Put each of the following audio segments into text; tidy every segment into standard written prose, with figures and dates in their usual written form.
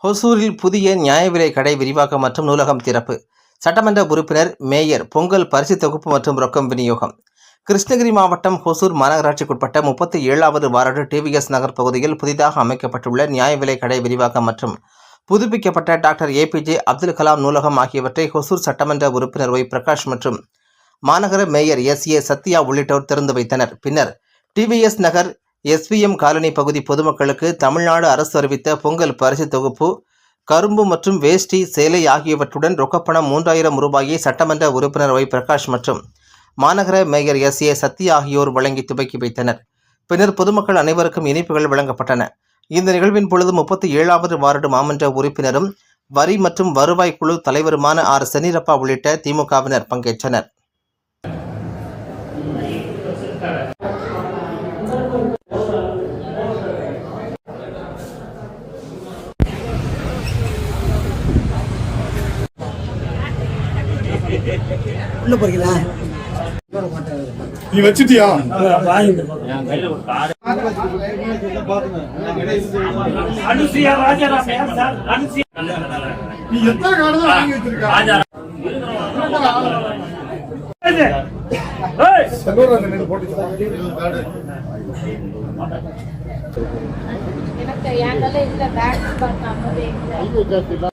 ஹொசூரில் புதிய நியாய விலை கடை விரிவாக்கம் மற்றும் நூலகம் திறப்பு. சட்டமன்ற உறுப்பினர் மேயர் பொங்கல் பரிசு தொகுப்பு மற்றும் ரொக்கம் விநியோகம். கிருஷ்ணகிரி மாவட்டம் ஹொசூர் மாநகராட்சிக்குட்பட்ட 37வது வார்டு டிவிஎஸ் நகர் பகுதியில் புதிதாக அமைக்கப்பட்டுள்ள நியாய விலை கடை விரிவாக்கம் மற்றும் புதுப்பிக்கப்பட்ட டாக்டர் ஏபிஜே அப்துல் கலாம் நூலகம் ஆகியவற்றை ஹொசூர் சட்டமன்ற உறுப்பினர் ஒய் பிரகாஷ் மற்றும் மாநகர மேயர் எஸ்.ஏ. சத்யா உள்ளிட்டோர் திறந்து வைத்தனர். பின்னர் டிவிஎஸ் நகர் SVM காலனி பகுதி பொதுமக்களுக்கு தமிழ்நாடு அரசு அறிவித்த பொங்கல் பரிசு தொகுப்பு, கரும்பு மற்றும் வேஷ்டி, சேலை ஆகியவற்றுடன் ரொக்கப்பணம் 3000 ரூபாயை சட்டமன்ற உறுப்பினர் ஒய் பிரகாஷ் மற்றும் மாநகர மேயர் எஸ்.ஏ. சத்யா ஆகியோர் வழங்கி துவக்கி வைத்தனர். பின்னர் பொதுமக்கள் அனைவருக்கும் இனிப்புகள் வழங்கப்பட்டன. இந்த நிகழ்வின் பொழுது 37வது வார்டு மாமன்ற உறுப்பினரும் வரி மற்றும் வருவாய் குழு தலைவருமான ஆர். சென்னிரப்பா உள்ளிட்ட திமுகவினர் பங்கேற்றனர். உள்ள போறீங்களா? நீ வச்சிட்டியா? அனுசியா ராஜாராம் சார், அனுசியா நீ எத்தனை கார்டு தான் வாங்கி வச்சிருக்க? ஏய் செல்வராஜன் போட்டுச்சா? எனக்கு ஏங்கல இந்த பேக் பண்ணாமவே இல்ல.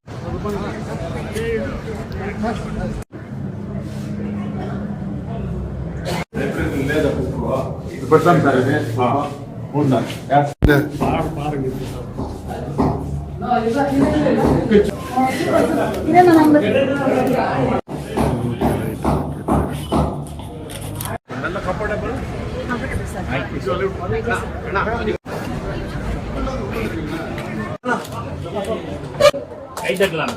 இப்பதான் தரேன். மூணு நல்ல கம்ஃபர்டபிள் ஐதக்கலாம்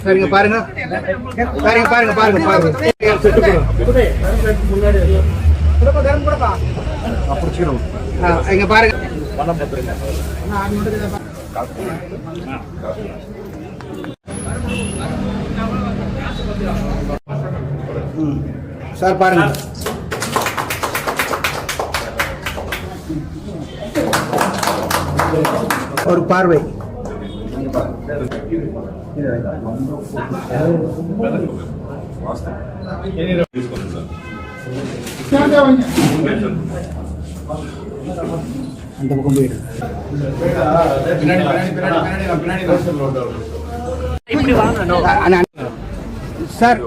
சரிங்க, பாருங்க பாருங்க பாருங்க பாருங்க பாருங்க இங்க பாருங்க சார், பாருங்க ஒரு பார்வை. அந்த பக்கம் போயிடு. சார்,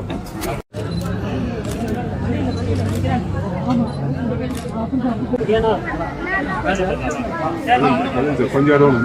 கொஞ்சம்